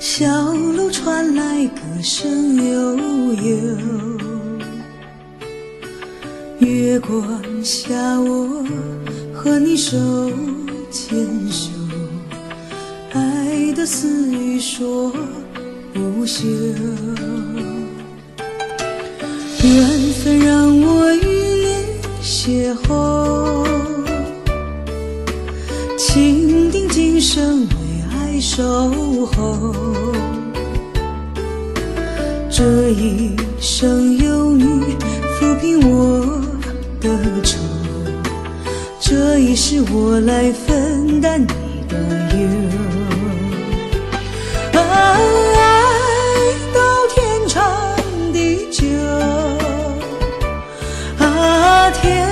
小路传来歌声悠悠，月光下我和你手牵手，爱的私语说不休。缘分让我与你邂逅，情定今生为爱守候。这一生有你抚平我的愁，这一世我来分担你的忧。爱到天长地久，天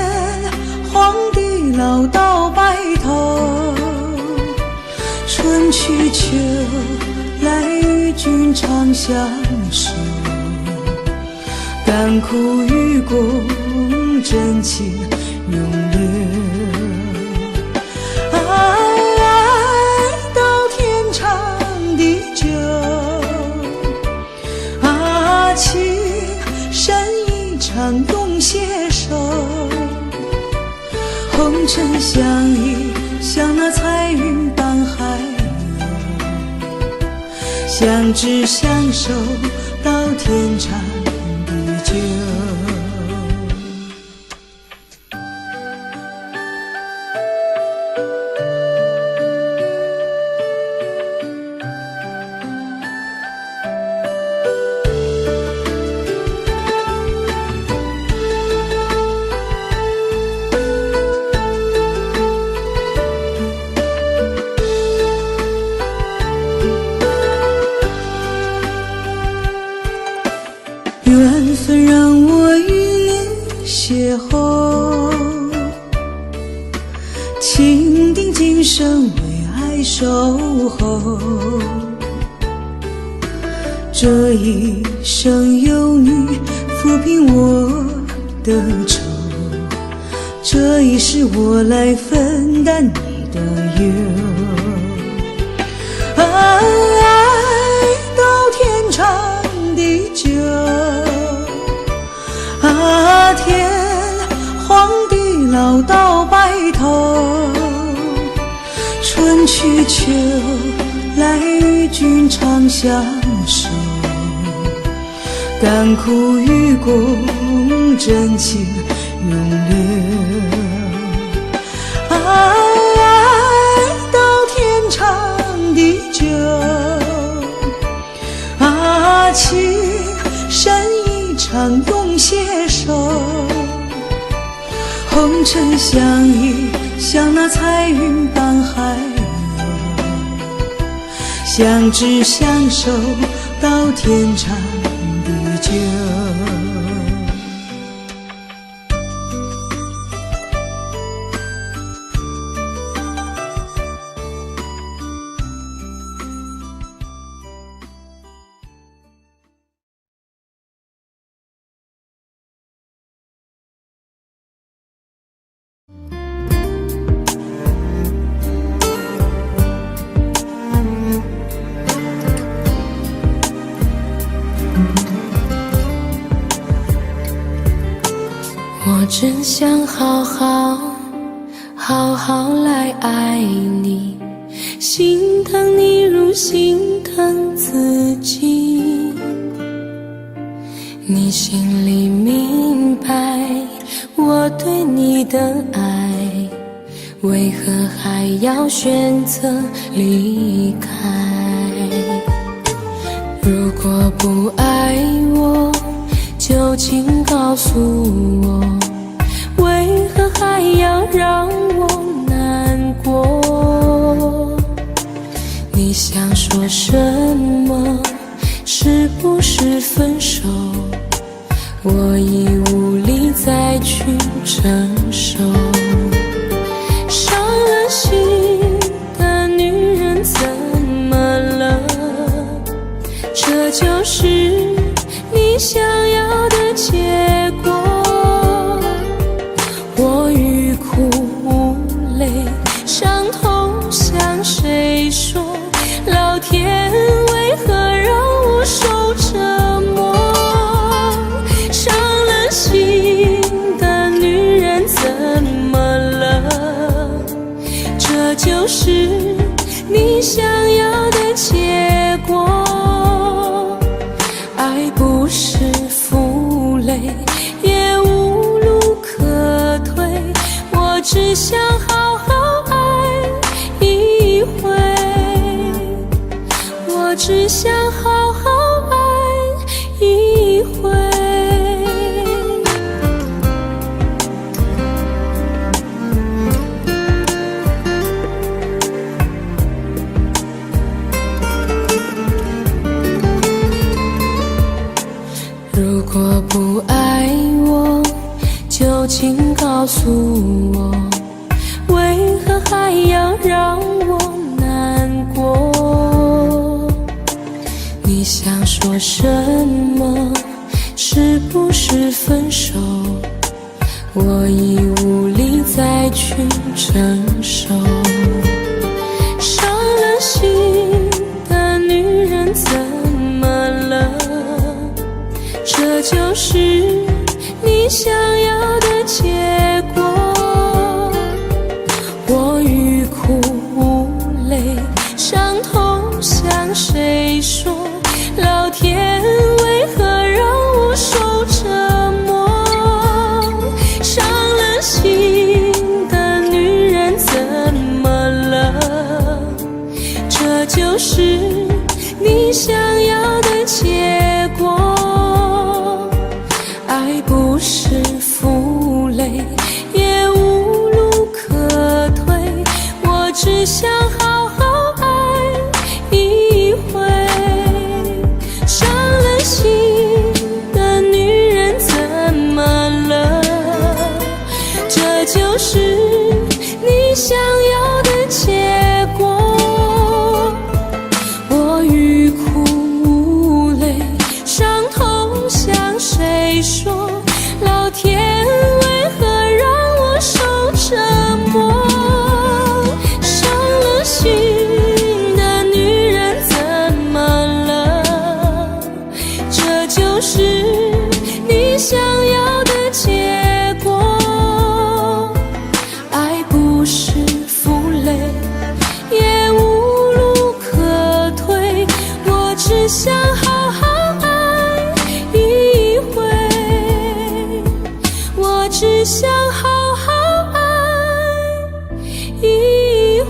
荒地老到白头，春去秋来与君长相守，甘苦与共，真情永留。爱到天长地久，情深一场永携手，红尘相依，像那彩云般海鸥，相知相守到天长地久。缘分让我与你邂逅，情定今生为爱守候。这一生有你抚平我的愁，这一世我来分担你的忧。爱到天长地久，天荒地老到白头，春去秋来与君长相守，甘苦与共，真情永留。爱到天长地久，情深一场永携手，红尘相依，像那彩云般海鸥，相知相守到天长地久。我真想好好来爱你，心疼你如心疼自己。你心里明白我对你的爱，为何还要选择离开？如果不爱我，就请告诉我，为何还要让我难过？你想说什么？是不是分手？我已无力再去承受。伤了心的女人怎么了？这就是你想要的结果。我欲哭无泪，伤痛向谁说？老天为何只想好好爱一回，我只想好好爱一回。如果不爱我，就请告诉我，为何还要让我难过？你想说什么？是不是分手？我已无力再去承受。伤了心的女人怎么了？这就是你想要的结果。我欲哭无泪，伤痛向谁说？老天为何让我受折磨？伤了心的女人怎么了？这就是你想要的结果。爱不是负累，也无路可退，我只想好好爱一回。伤了心的女人怎么了？这就是你想要的结果。我欲哭无泪，伤痛向谁说？老天为何让我受折磨？伤了心的女人怎么了？这就是你想要的结果。爱不是负累，也无路可退，我只想好好爱一回，我只想好好爱一回。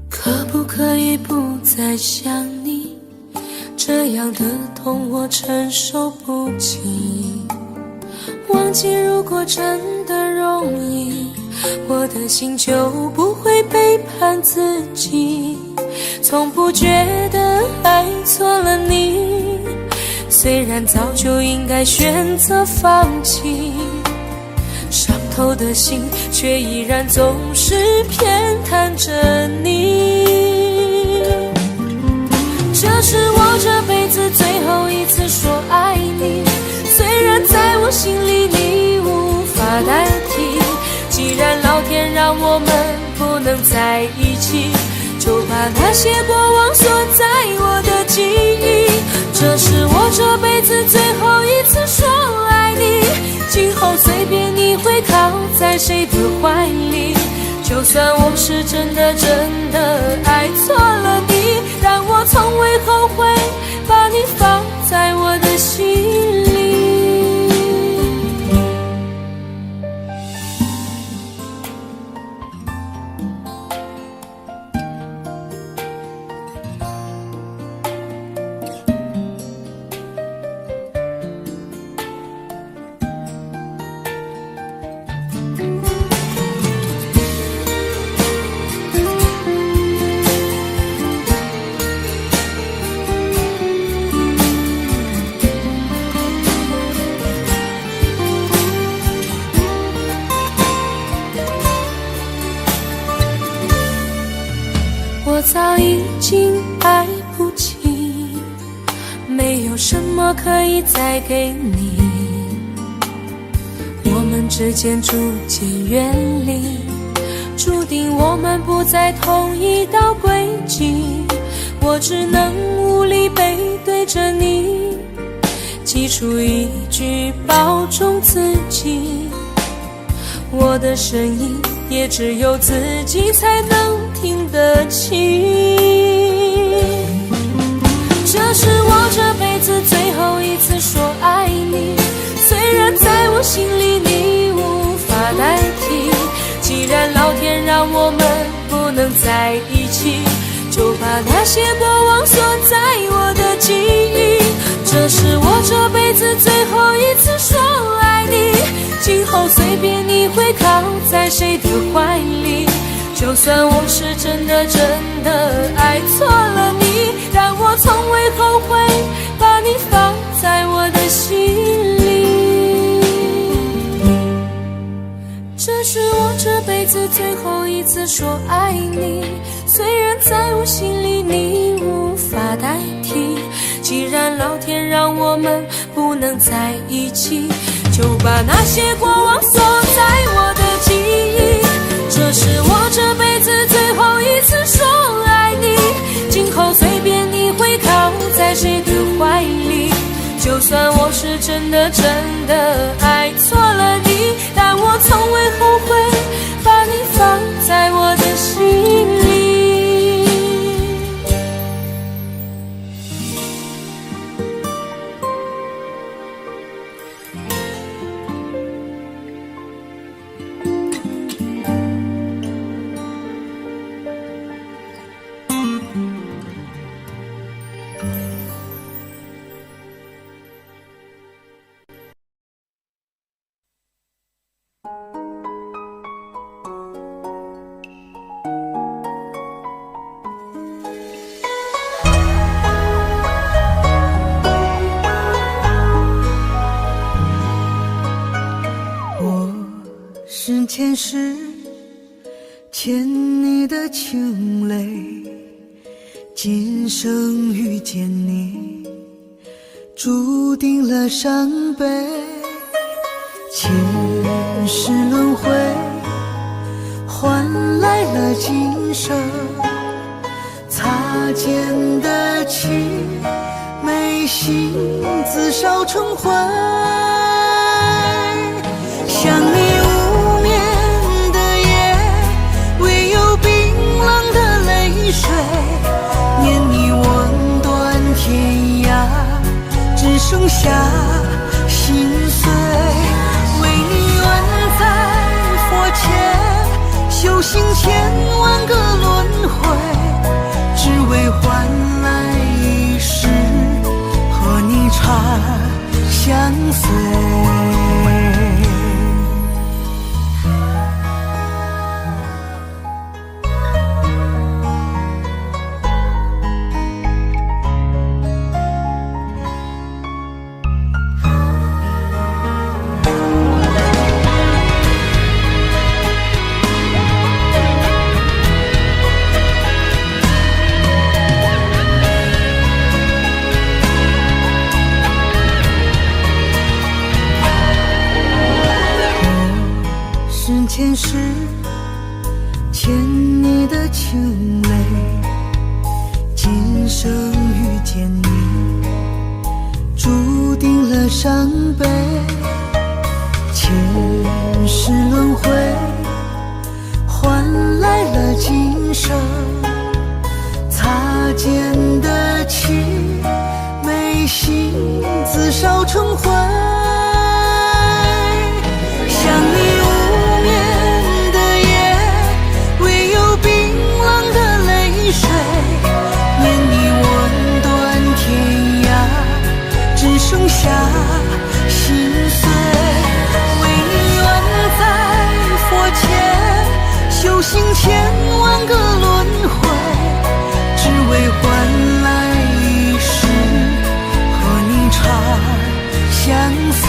可不可以不再想你？这样的痛我承受不起。忘记如果真的容易，我的心就不会背叛自己。从不觉得爱错了你，虽然早就应该选择放弃。伤透的心却依然总是偏袒着你。这是我这辈子最后一次说爱你，虽然在我心里你无法代替。既然老天让我们不能在一起，就把那些过往锁在我的记忆。这是我这辈子最后一次说爱你，今后随便你会靠在谁的怀里。就算我是真的爱错了你，但我从未后悔把你放在我的心里。早已经爱不起，没有什么可以再给你，我们之间逐渐远离，注定我们不在同一道轨迹，我只能无力背对着你，挤出一句保重自己，我的声音也只有自己才能听得清。这是我这辈子最后一次说爱你，虽然在我心里你无法代替，既然老天让我们不能在一起，就把那些过往锁在我的记忆。这是我这辈子最后一次说爱你，今后随便你会靠在谁的怀里，就算我是真的爱错了你，但我从未后悔把你放在我的心里。这是我这辈子最后一次说爱你，虽然在我心里你无法代替，既然老天让我们不能在一起，就把那些过往锁在我的记忆。这是我这辈子最后一次说爱你，今后随便你会靠在谁的怀里，就算我是真的爱错了你，但我从未后悔把你放在我的心里。是前世欠你的情泪，今生遇见你，注定了伤悲。前世轮回，换来了今生擦肩的情，眉心自烧成灰。想你无眠的夜，唯有冰冷的泪水，念你望断天涯，只剩下心碎。为你愿在佛前修行千万个轮回，只为换来一世和你长相随。前世欠你的情泪，今生遇见你，注定了伤悲。前世轮回，换来了今生擦肩的情，眉心自烧成灰。想你无眠的夜，唯有冰冷的泪水，念你望断天涯，只剩下心碎。为你愿在佛前修行千万个轮回，只为换来一世和你长相随。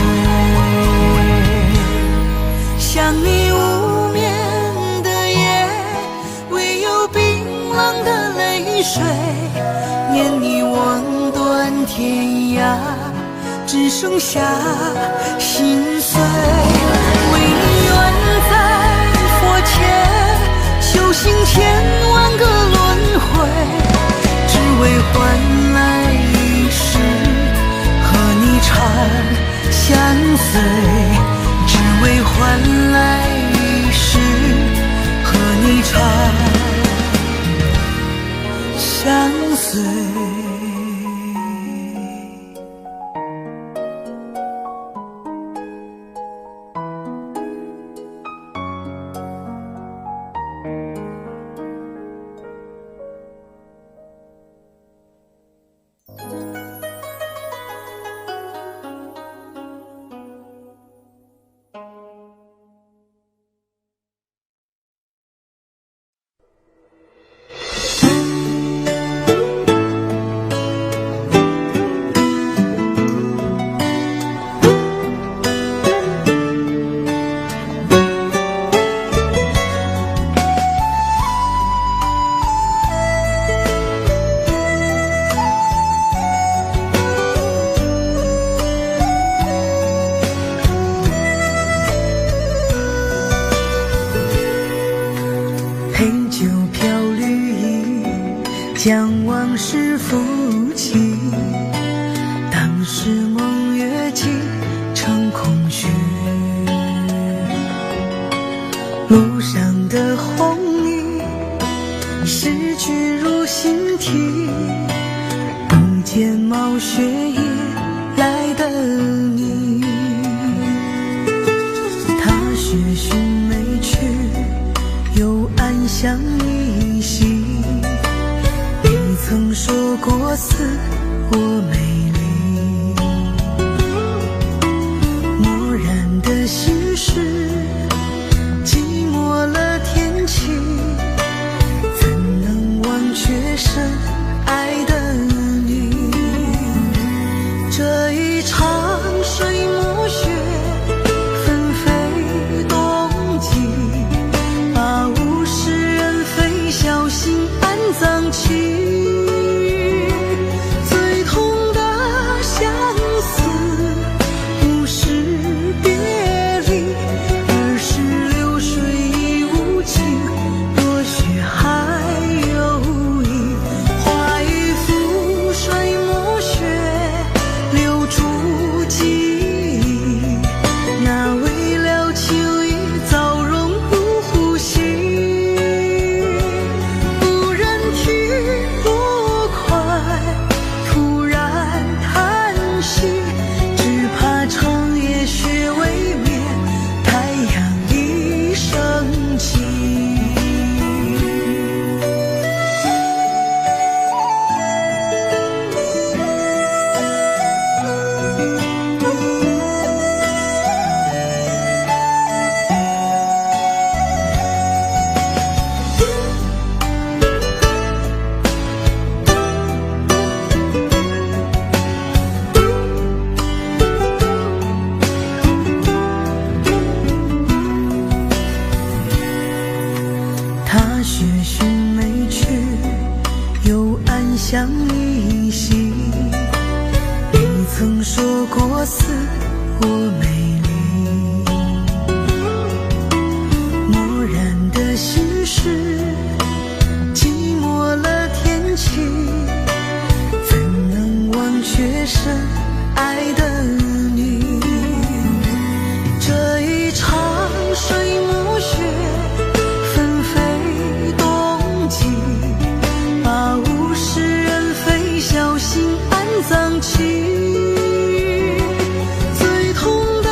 想你无眠的夜，唯有冰冷的泪剩下心碎。为你愿在佛前修行千万个轮回，只为换来一世和你长相随，只为换来一世和你长相随。将往事浮起，当时梦越积成空虚，路上的红泥失去入心啼，不见冒雪夜来的你，踏雪寻梅去，又暗香依稀，曾说过似我美丽，漠然的心事，寂寞了天气，怎能忘却深爱的你？这一场水墨雪，纷飞冬季，把物是人非小心安葬起。相依稀，你曾说过似我美丽，漠然的心事，寂寞了天气，怎能忘却深爱的你？这一场水墨雪，纷飞冬季，把物是人非小心安葬起，最痛的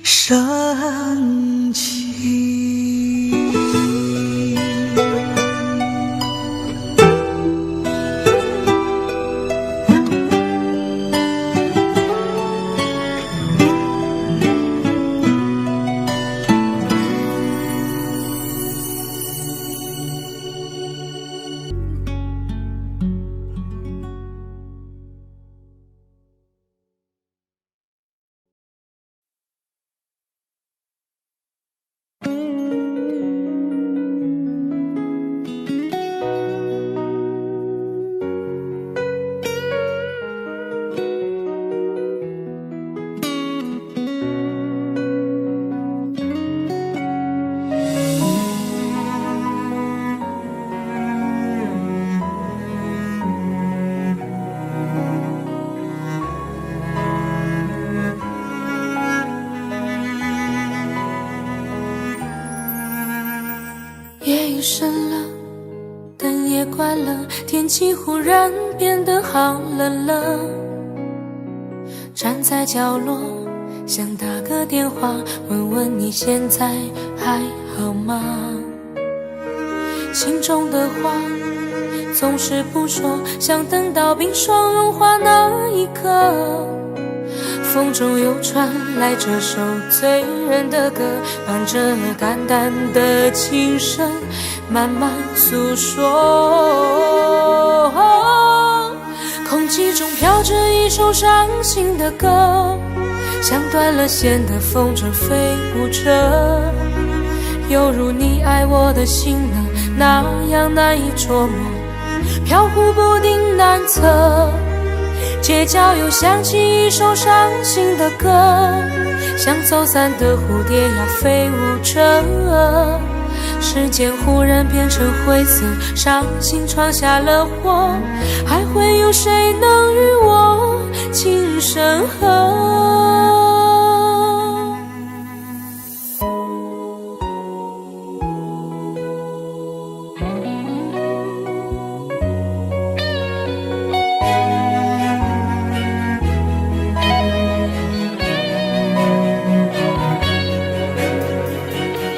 升起。夜已深了，灯也关了，天气忽然变得好冷了。站在角落，想打个电话，问问你现在还好吗？心中的话总是不说，想等到冰霜融化那一刻。风中又传来这首醉人的歌，伴着淡淡的琴声，慢慢诉说。空气中飘着一首伤心的歌，像断了线的风筝飞舞着，犹如你爱我的心呢，那样难以捉摸，飘忽不定难测。街角又响起一首伤心的歌，像走散的蝴蝶呀飞舞着，时间忽然变成灰色，伤心闯下了祸，还会有谁能与我情深合？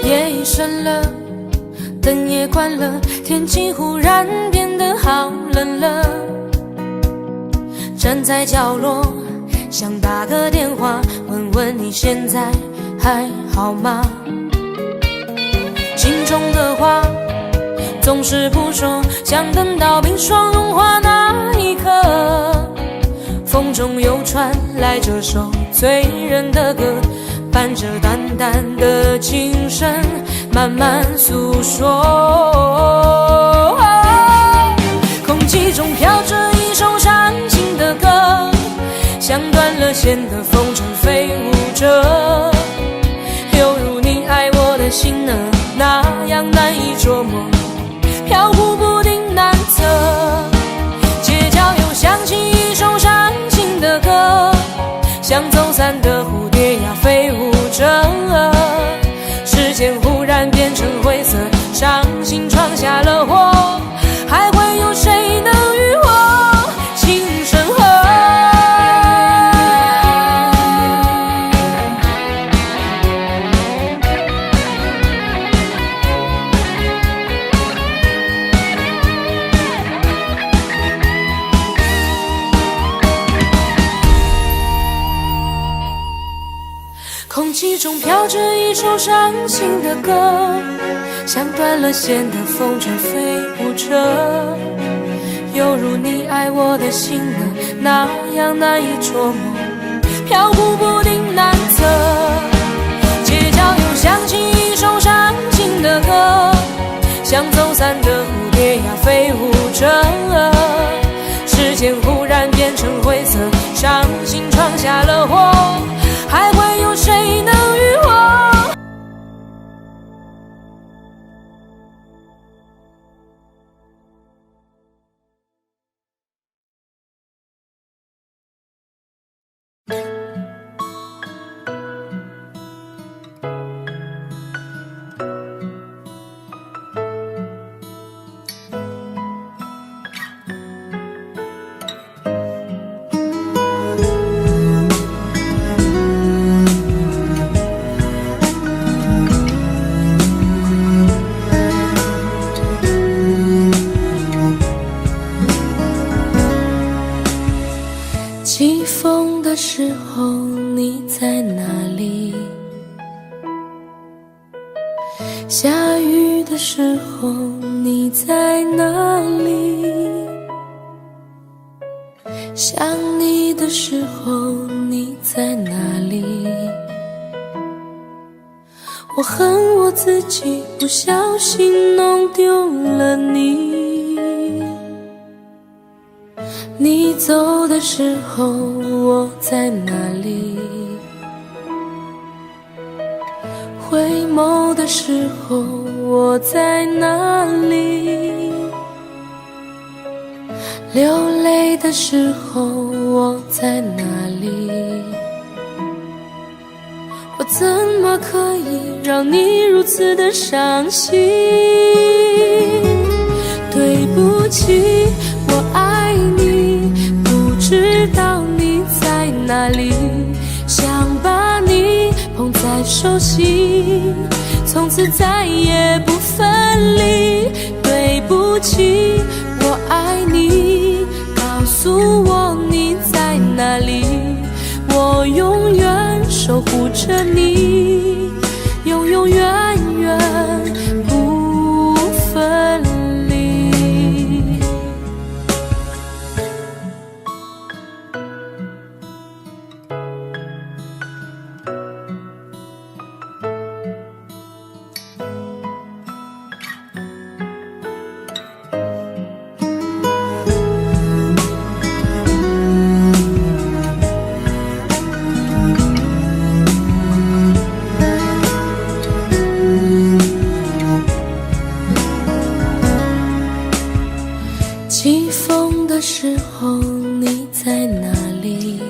夜已深了，灯也关了，天气忽然变得好冷了。站在角落，想打个电话，问问你现在还好吗？心中的话总是不说，想等到冰霜融化那一刻。风中又传来这首醉人的歌，伴着淡淡的琴声，慢慢诉说。空气中飘着一首伤心的歌，像断了线的风筝飞舞着，犹如你爱我的心呢，那样难以捉摸，飘忽不定难测。街角又响起一首伤心的歌，像走散的蝴蝶呀飞舞着，时间忽然变成灰色，伤心闯下了祸，还会有谁能与我情深合？空气中飘着一首伤心的歌，像断了线的风筝飞舞着，犹如你爱我的心呢，那样难以捉摸，飘忽不定难测。街角又响起一首伤心的歌，像走散的蝴蝶呀飞舞着，时间忽然变成灰色，伤心闯下了祸，还会有谁能与我？下雨的时候你在哪里？想你的时候你在哪里？我恨我自己不小心弄丢了你。你走的时候我在哪里？回眸的时候我在哪里？流泪的时候我在哪里？我怎么可以让你如此的伤心？对不起，我爱你，不知道你在哪里，想把你捧在手心，从此再也不分离。对不起，我爱你，告诉我你在哪里，我永远守护着你，永永远远不分离。起风的时候你在哪里？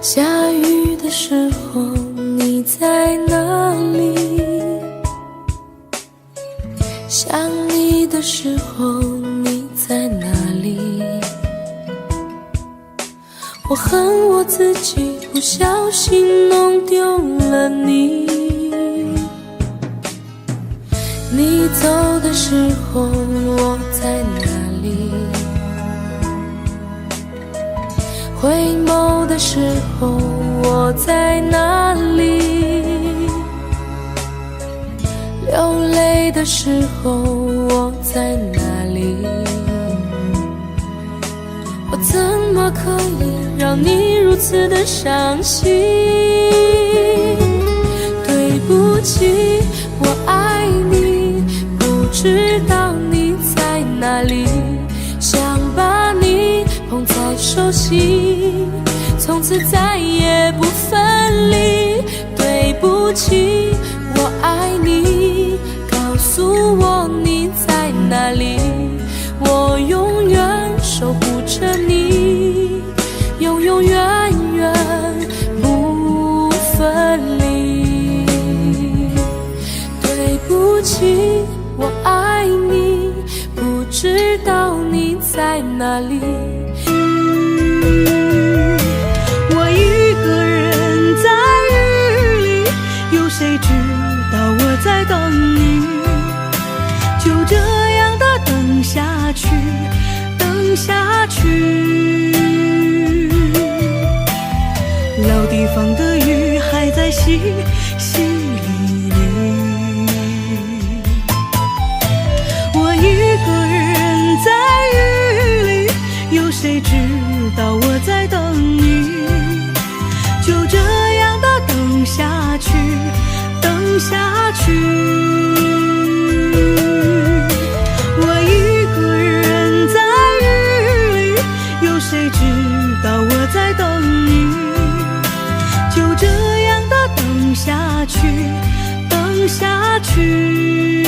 下雨的时候你在哪里？想你的时候你在哪里？我恨我自己不小心弄丢了你。你走的时候我在哪里？回眸的时候我在哪里？流泪的时候我在哪里？我怎么可以让你如此的伤心？对不起，我爱你，不知道你在哪里，想把你捧在手心，从此再也不分离。对不起，我爱你，告诉我你在哪里，我永远守护着你，永永远远不分离。对不起，我爱你，不知道你在哪里。我一个人在雨里，有谁知道我在等你？就这样的等下去，等下去。老地方的雨还在淅淅沥沥。我一个人在雨里，有谁知道我在等你？就这样的等下去，等下去。我一个人在雨里，有谁知道我在等你？就这样的等下去，等下去。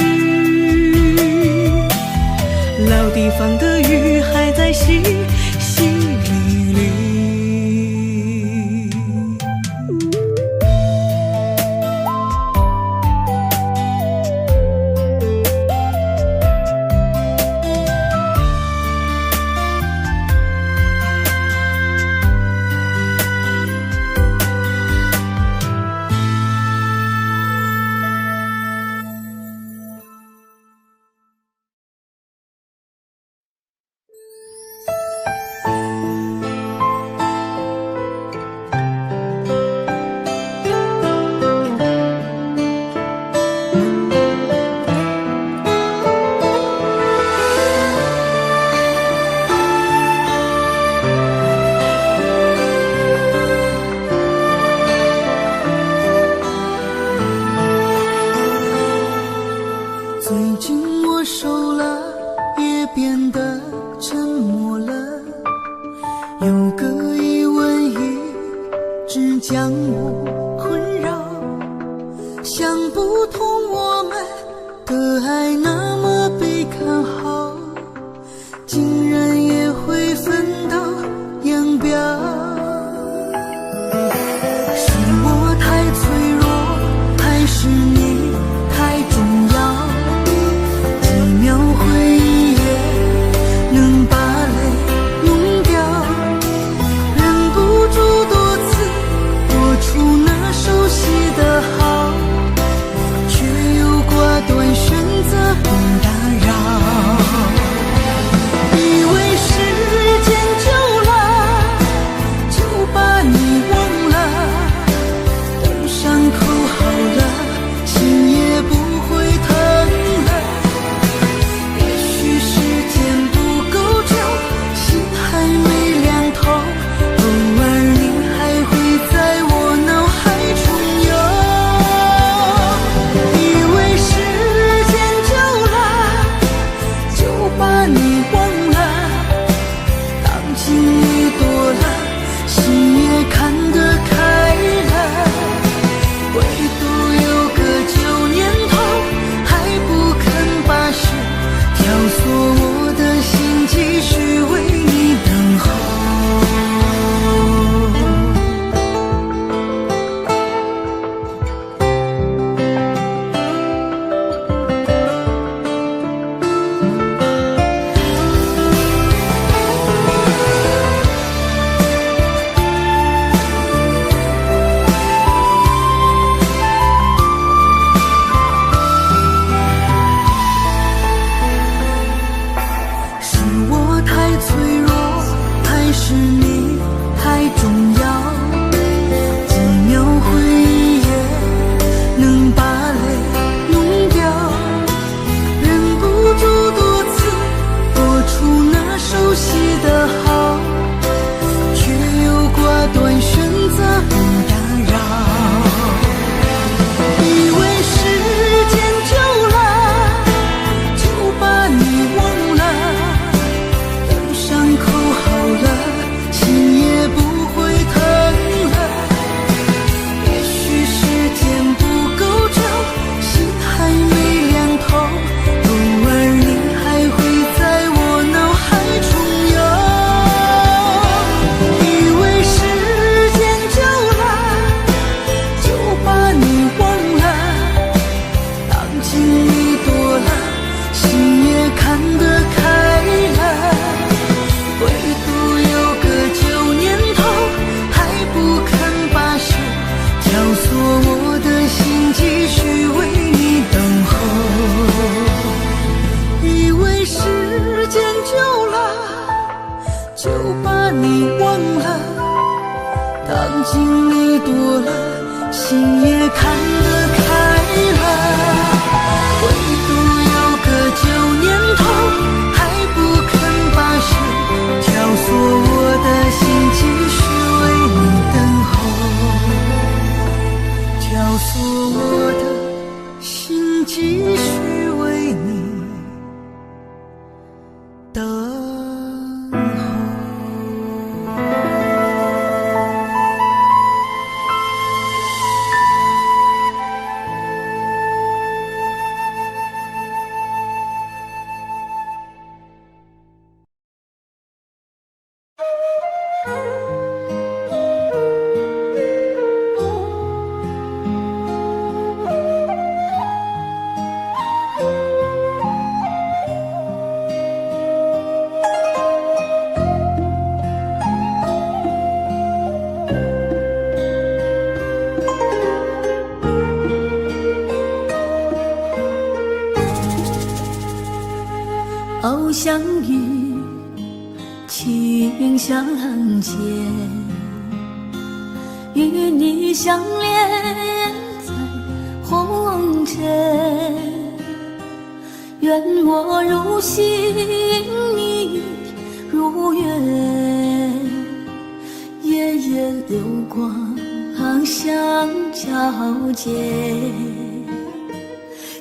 老地方的雨还在淅淅沥沥。困扰，想不通我们的爱那么被看好，竟然也会分道扬镳。是我太脆弱，还是你太重要？几秒回忆也能把泪弄掉，忍不住多次拨出那熟悉的号，却又挂断选择不打扰。以为时间久了就把你忘了，等伤口好了，心也不会疼了。也许时间不够久，心还没凉透，偶尔你还会在我脑海重游。以为时间久了就把你忘了，当经历多了，心也看得开了。唯独有个旧念头还不肯罢休，挑唆我的心继续为你等候。是我太脆弱，还是你太重要？几秒回忆也能把泪弄掉，忍不住多次拨出那熟悉的号，却又挂断选择不打扰。以为时间久了就把你忘了，等伤口好了，心也不会疼了。也许时间不够久，心还没凉透，偶尔你还会在我脑海重游。以为时间久了就把你忘了，当经历多了，心也看得开了。唯独有个旧念头还不肯罢休，挑唆我的心继续为你等候。以为时间久了就把你忘了，当经历多了，心也看得开了。唯独有个旧念头还不肯罢休，挑唆我的心继续为你等候，挑唆我的心继续为你等候。偶相遇，情相见，与你相恋在红尘。愿我如星，你如月，夜夜流光相交接。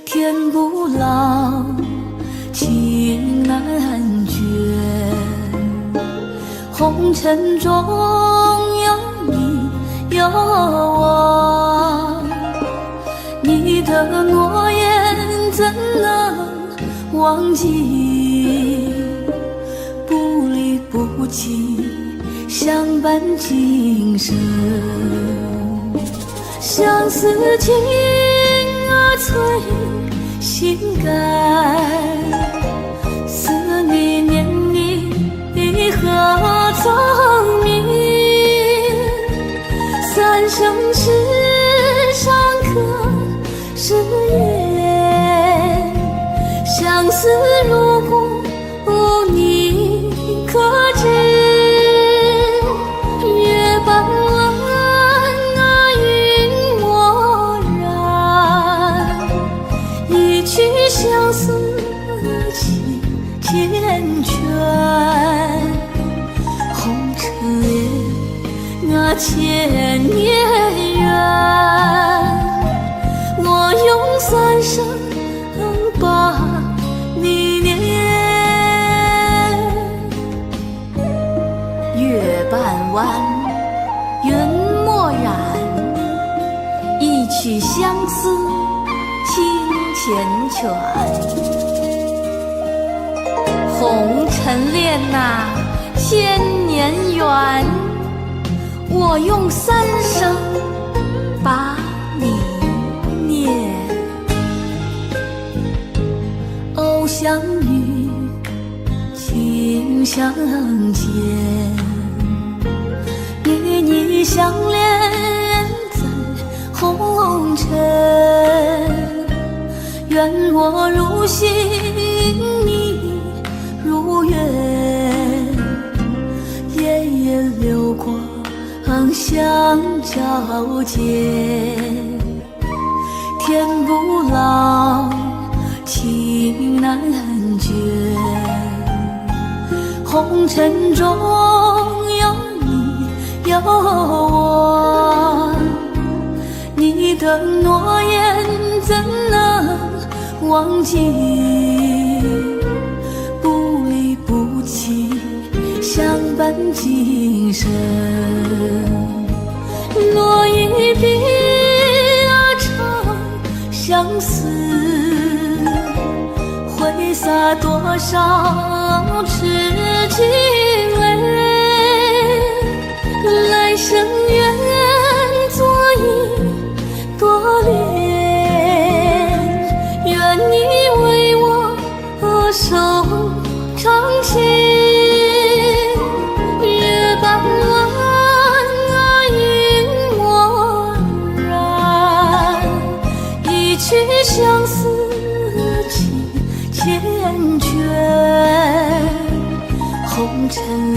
天不老，情难绝，红尘中有你有我。你的诺言怎能忘记？不离不弃，相伴今生。相思情催心肝，思念念你何曾眠？三生石上刻誓言，相思如故你可知？月半弯云漠然，一曲相思情缱绻。红尘恋千年缘，我用三生把你念。月半弯，云漠然，一曲相思情缱绻。红尘恋呐，千年缘，我用三生把你念。偶相遇，情相见，与你相恋在红尘。愿我如星，你如月，夜夜流光相交接。天不老，情难绝，红尘中有你有我。你的诺言怎能忘记？不离不弃，相伴今生。落一笔长相思，挥洒多少痴情泪。来生愿做一朵莲，愿你为我守长情。月半弯云漠然，一曲相思情缱绻。红尘恋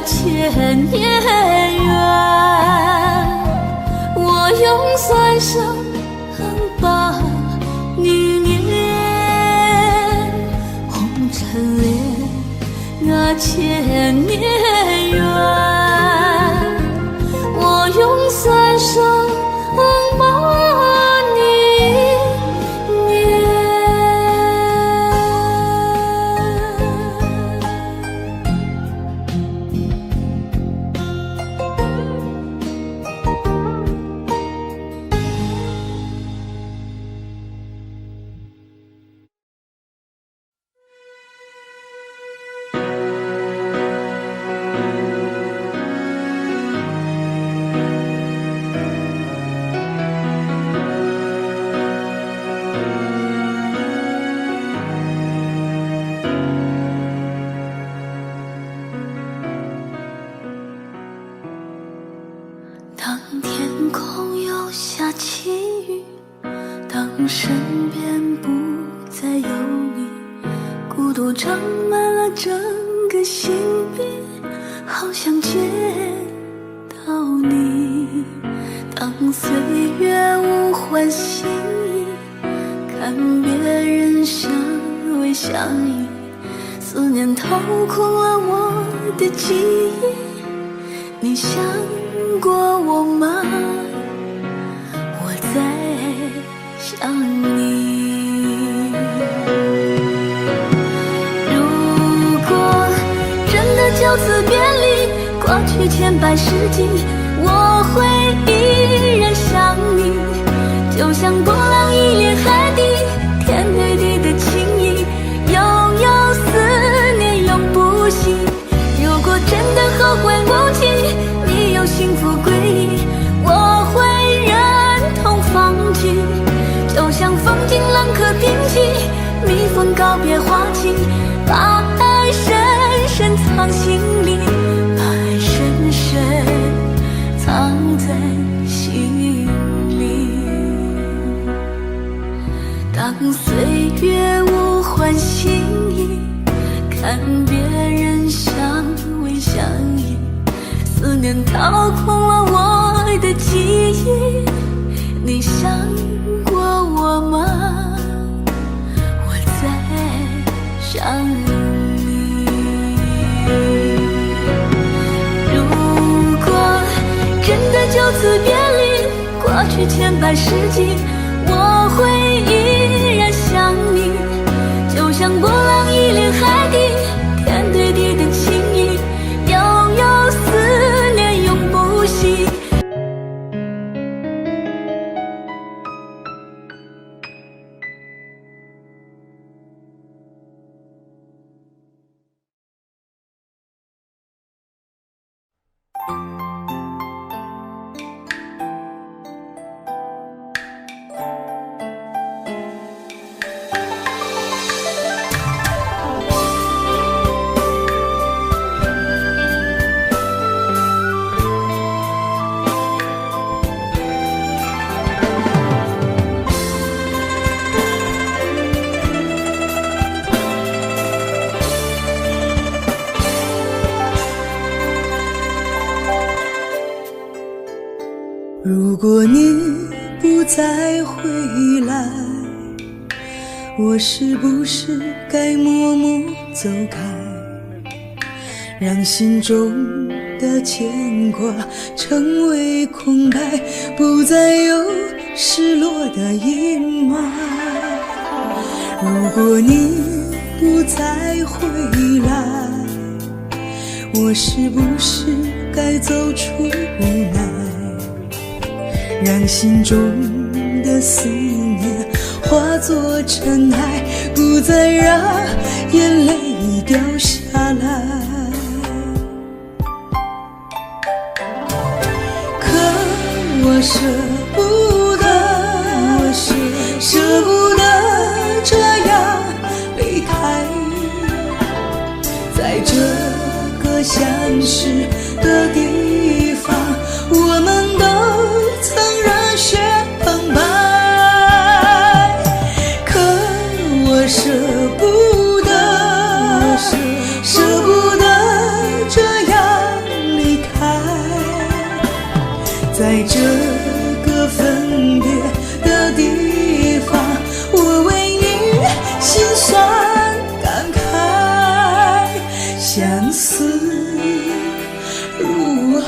千年缘，我用三生把你念。红尘恋千年缘，我用三生把你念。当天空又下起雨，当身边不再有你，孤独长满了整个心壁，好想见到你。当岁月无欢喜，看别人相偎相依，思念掏空了我的记忆。你想过我吗？我在想你。如果真的就此别离，过去千百世纪，我岁月无欢喜意，看别人相偎相依，思念掏空了我的记忆。你想过我吗？我在想你。如果真的就此别离，过去千百世纪，我会依然想你，就像波浪依恋海底，天对地的情谊，悠悠思念永不息。如果你不再回来，我是不是该默默走开，让心中的牵挂成为空白，不再有失落的阴霾。如果你不再回来，我是不是该走出无奈，让心中的思念化作尘埃，不再让眼泪掉下来。可我舍不得，舍不得这样离开，在这个相识的地方，我们都曾热血澎湃。可我舍不得，舍不得这样离开，在这个分别的地方，我为你心酸感慨，相思如海。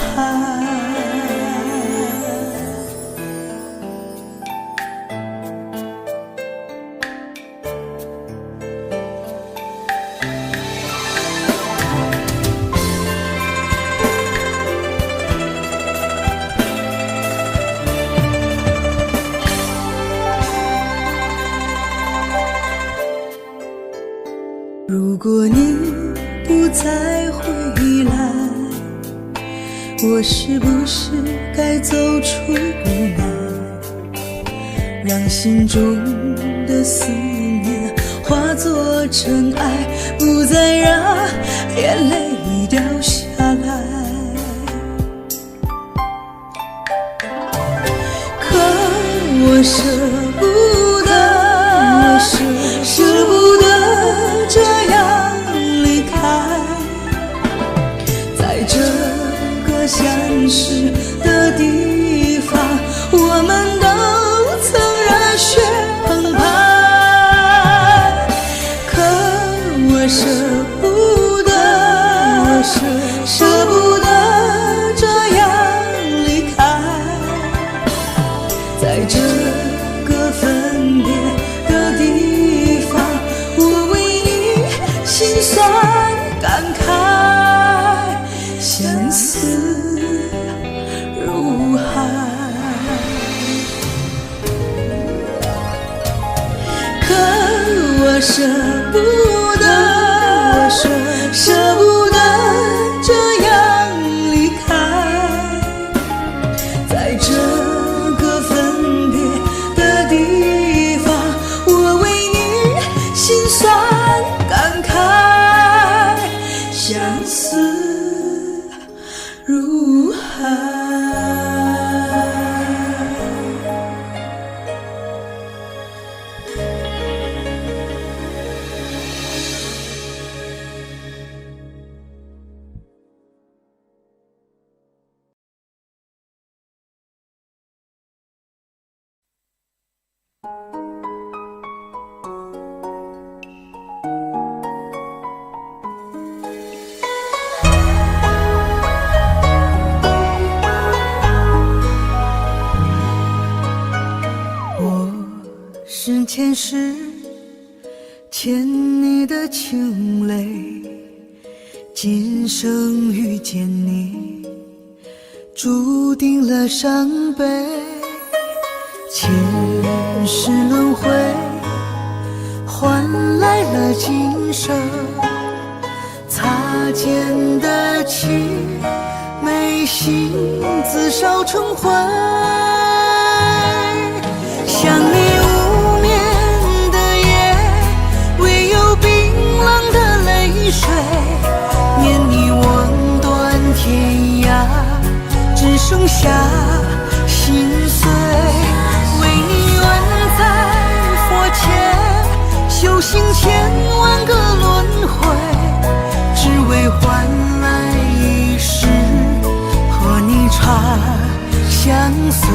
如果你不再回来，我是不是该走出无奈，让心中的思念化作尘埃，不再让眼泪掉下来。可我舍不得，舍不得这样离开，在这个相识的地方，我们都曾热血澎湃。可我舍不得，舍不得这样离开，在这个分别的地方，我为你心酸感慨，相思如海。可我舍不得，舍不得这样离开，在这个分别的地方，我为你心酸感慨，相思如海。是前世欠你的情泪，今生遇见你，注定了伤悲。前世轮回，换来了今生擦肩的情，眉心自烧成灰。想你无眠的夜，唯有冰冷的泪水，念你吻断天涯，只剩下心碎。为你愿在佛前修行千万个轮回，只为换来一世和你长相随。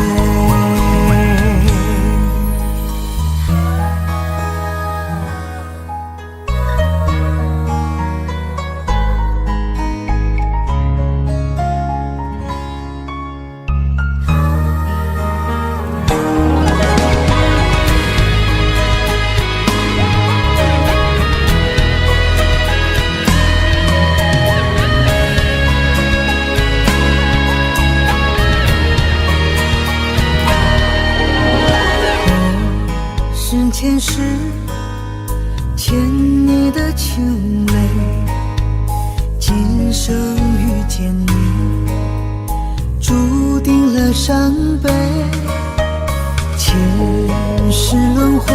前世欠你的情泪，今生遇见你，注定了伤悲。前世轮回，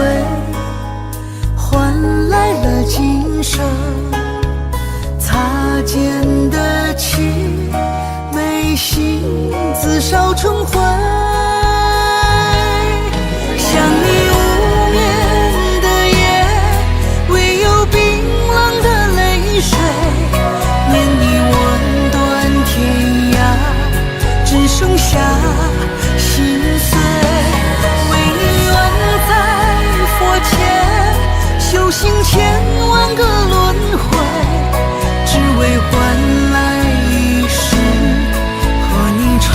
换来了今生擦肩的情，眉心自烧成灰。想你无眠的夜，唯有冰冷的泪水，念你吻断天涯，只剩下心碎。为你愿在佛前修行千万个轮回，只为换来一世和你长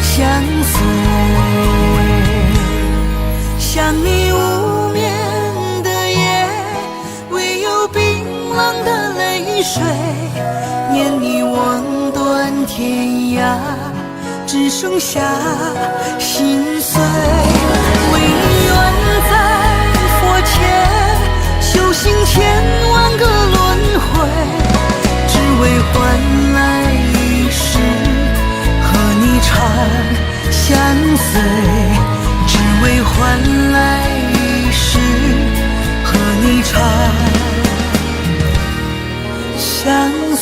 相随。想你无眠的夜，唯有冰冷的泪水，念你吻断天涯，只剩下心碎。为你愿在佛前修行千万个轮回，只为换来一世和你长相随。只为换来一世和你长相随。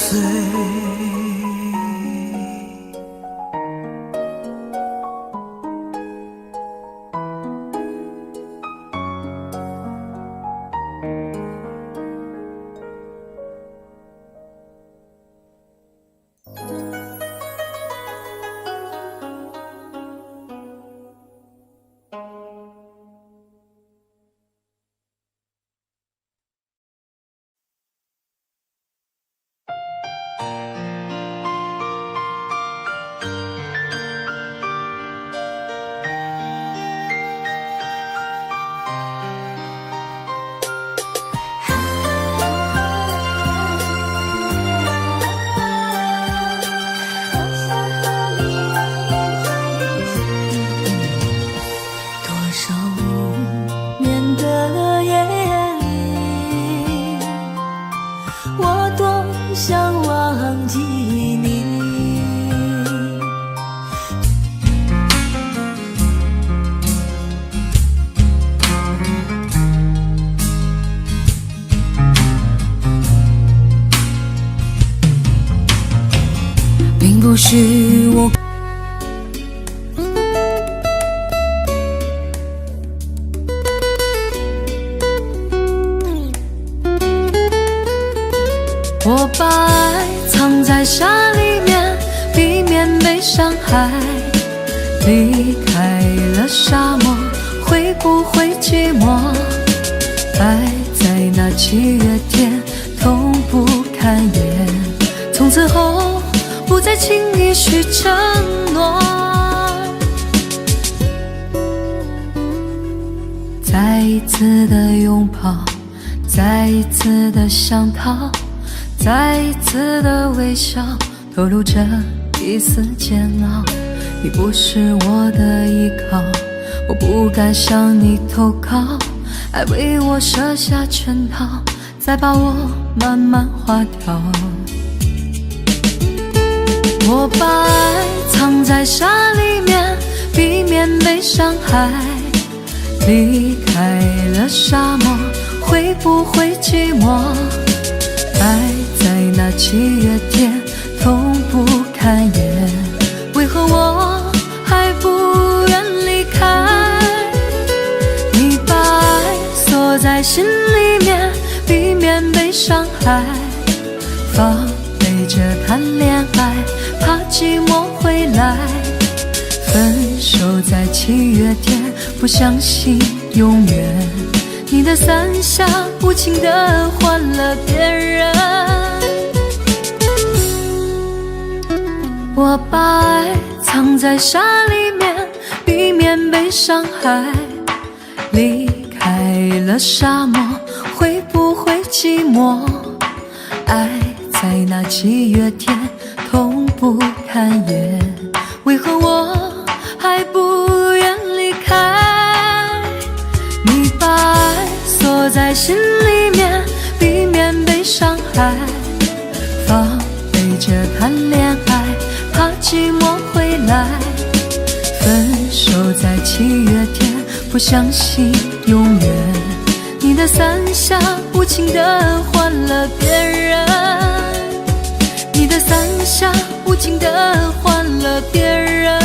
不是我把爱藏在沙里面，避免被伤害。离开了沙漠，会不会寂寞？爱在那7月天，痛不堪言。从此后，不再轻易许承诺。再一次的拥抱，再一次的想逃，再一次的微笑，透露着一丝煎熬。你不是我的依靠，我不敢向你投靠，爱为我设下圈套，再把我慢慢划掉。我把爱藏在沙里面，避免被伤害。离开了沙漠，会不会寂寞？爱在那7月天，痛不堪言。为何我还不愿离开？你把爱锁在心里面，避免被伤害。防备着谈恋爱，怕寂寞会来。分手在7月天，不相信永远。你的伞下无情地换了别人。我把爱藏在沙里面，避免被伤害。离开了沙漠，会不会寂寞？爱在那7月天，痛不堪言。为何我还不愿离开？你把爱锁在心里面，避免被伤害。防备着谈恋爱，怕寂寞会来。分手在7月天，不相信永远。你的伞下无情地换了别人。你的伞下无情地换了别人。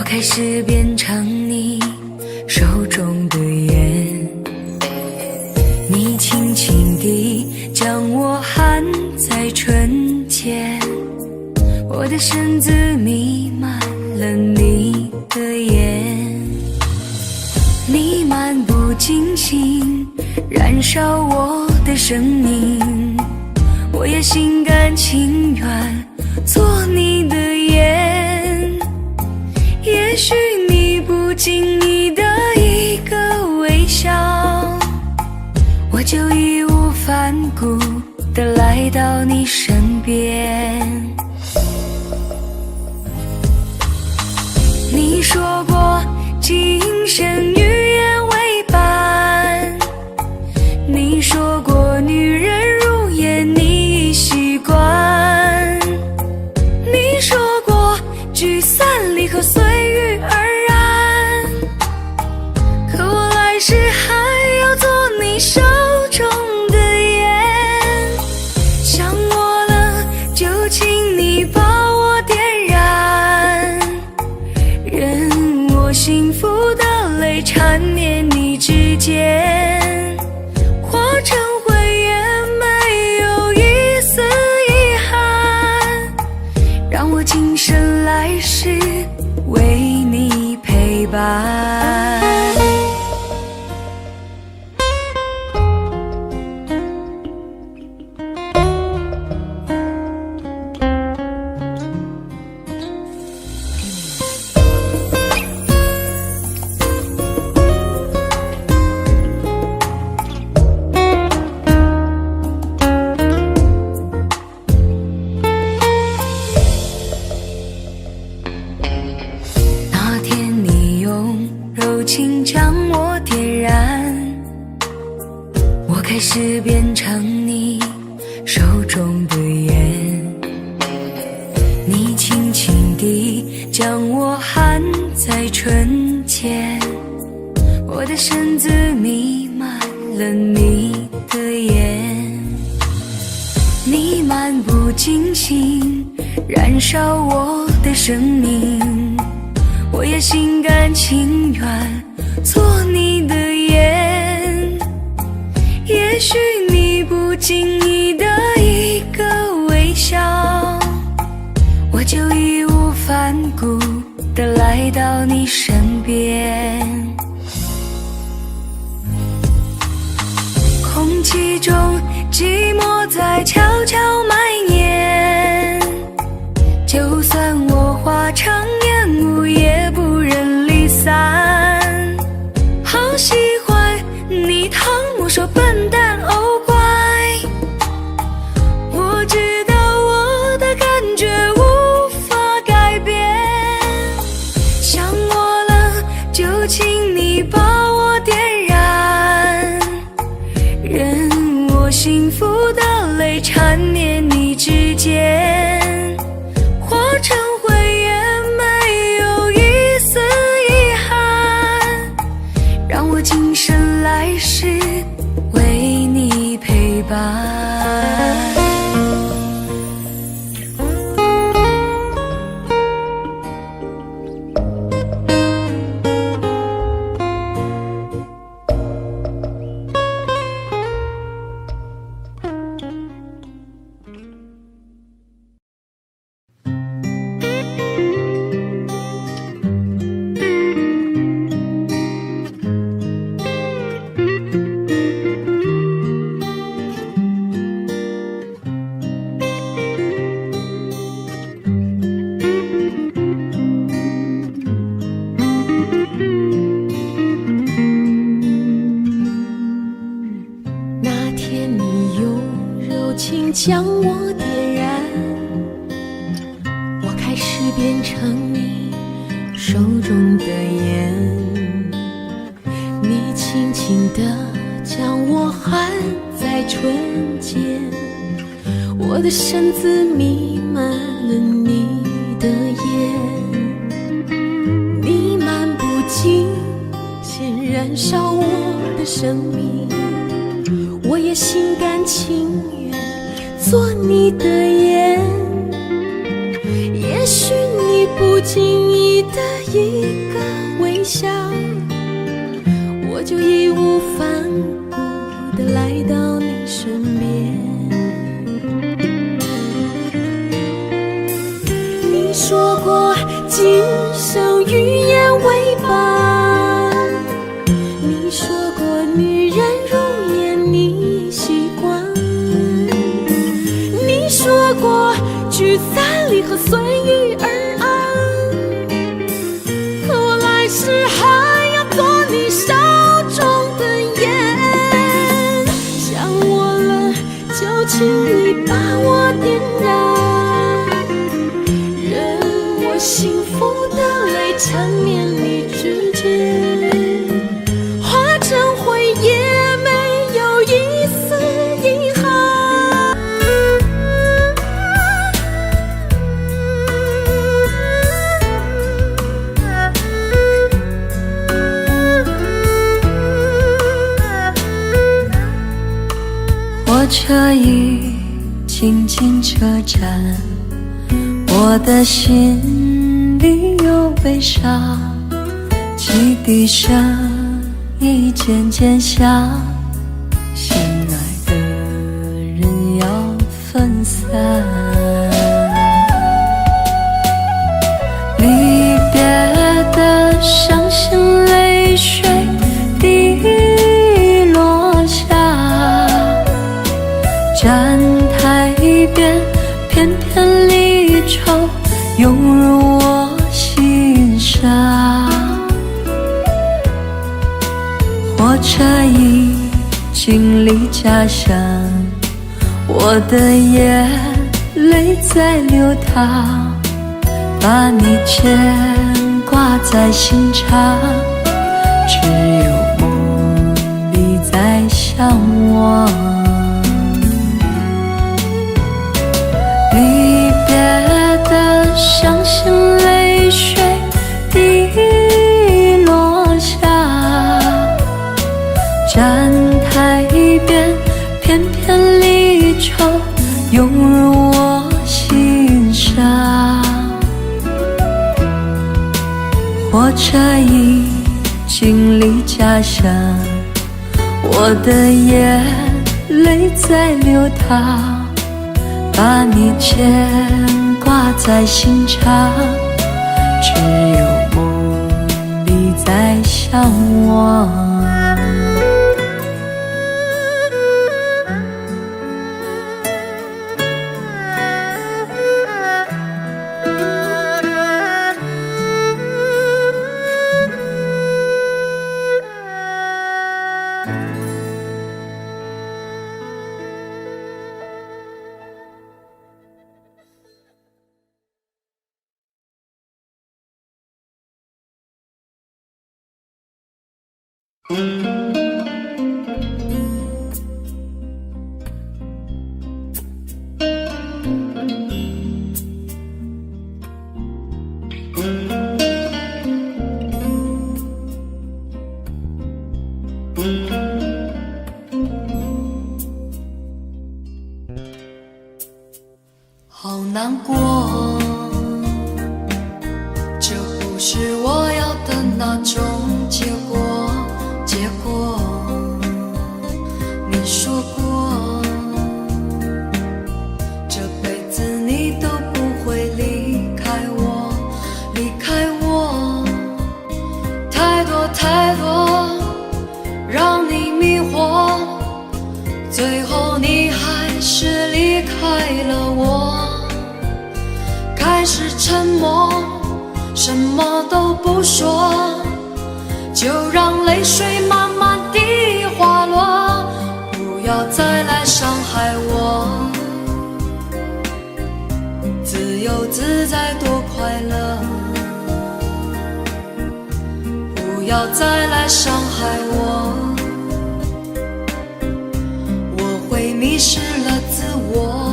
开始变成你手中的烟，你轻轻地将我含在唇间，我的身子弥漫了你的眼，你漫不经心燃烧我的生命，我也心甘情愿做你的烟。也许你不经意的一个微笑，我就义无反顾地来到你身边。你说过今生与愿为伴，你说过女人如烟你已习惯，你说过聚散离合随遇而安，可我来世还要做你手中的烟，想我了就请你我今生来世为你陪伴。柔情将我点燃，我开始变成你手中的烟，你轻轻地将我含在唇间，我的身子弥漫了你的眼，你漫不经心燃烧我的生命，我也心甘情愿做你的烟，也许你不经意的一个微笑，我就义无反顾地来到你身边。空气中寂寞在悄悄蔓延，就算我化成烟雾也不忍离散，好喜欢你疼我说笨蛋哦乖，我知道我的感觉无法改变，想我了就请你把我点燃，任我幸福的泪缠绵你指尖，化成灰也没有一丝遗憾，让我今生来世为你陪伴。将我点燃，我开始变成你手中的烟，你轻轻地将我含在唇间，我的身子弥漫了你的烟，你漫不经心燃烧我的生命，我也心甘情愿做你的烟，也许你不经意的一个微笑，我就义无反顾地来到你身边。你说过今生语言为伴，你说过女人容颜你习惯，你说过聚散离合随遇而安，可我来世还要做你手中的烟，想我了就请你把我点燃，任我幸福的泪缠绵你指尖，化成灰也没有一丝遗憾。火车已经进车站，我的心里有悲伤，汽笛声已渐渐响，心爱的人要分散。愁涌入我心上，火车已经离家乡，我的眼泪在流淌，把你牵挂在心上，只有梦里在向往。离别的伤心泪水滴落下，站台边片片离愁涌入我心上，火车已经离家乡，我的眼泪在流淌，把你牵挂在心上，只有梦里在向往。好难过，这不是我要的那种结果。你说过，这辈子你都不会离开我，太多太多让你迷惑，最后你还是离开了我。开始沉默，什么都不说，就让泪水慢慢地滑落，不要再来伤害我。自由自在多快乐，不要再来伤害我，我会迷失了自我。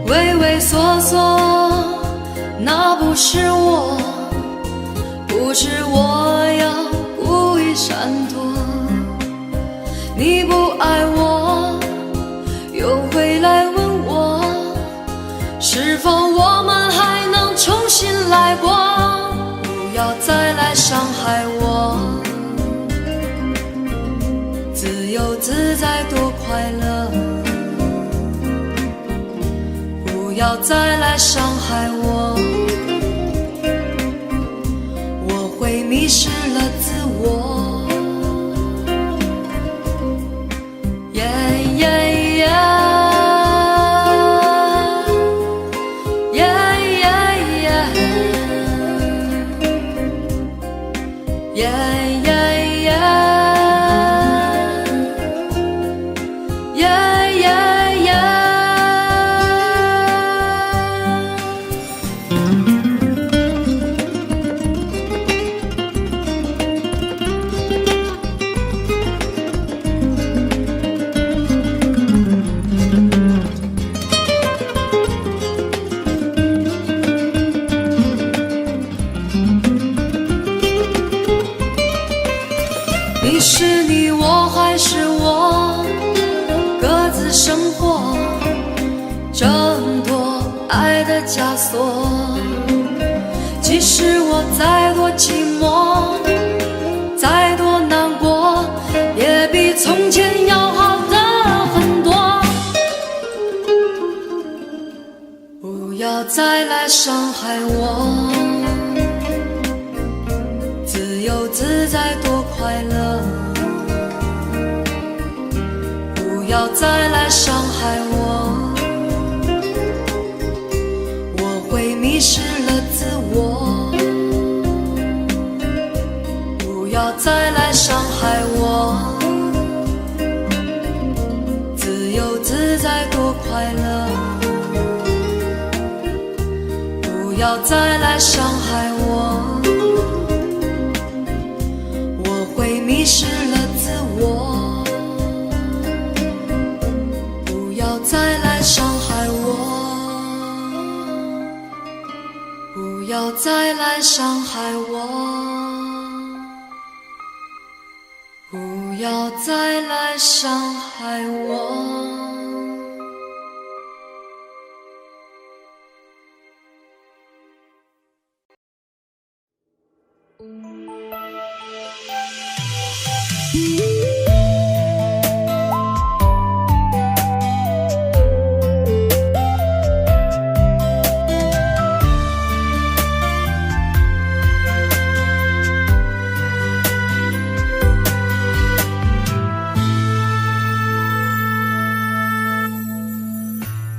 畏畏缩缩，那不是我，不是我要故意闪躲。你不爱我，又回来问我，是否我们还能重新来过？不要再来伤害我，自由自在多快乐。不要再来伤害我，我会迷失了自我。爱的枷锁。即使我再多寂寞，再多难过，也比从前要好的很多。不要再来伤害我，自由自在多快乐。不要再来伤害我，我会迷失了自我。不要再来伤害我，自由自在多快乐。不要再来伤害我，我会迷失了自我。不要再来伤害我，不要再来伤害我，不要再来伤害我。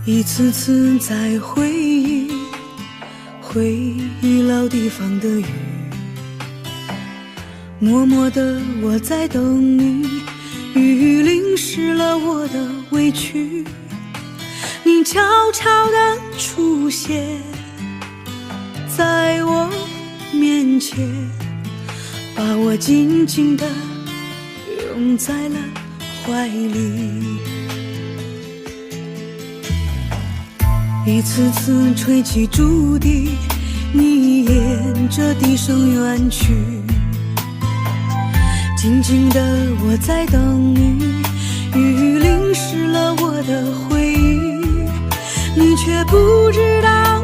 一次次在回忆老地方的雨，默默的我在等你，雨淋湿了我的委屈，你悄悄地出现在我面前，把我紧紧地拥在了怀里。一次次吹起竹笛，你沿着笛声远去，静静的我在等你，雨淋湿了我的回忆，你却不知道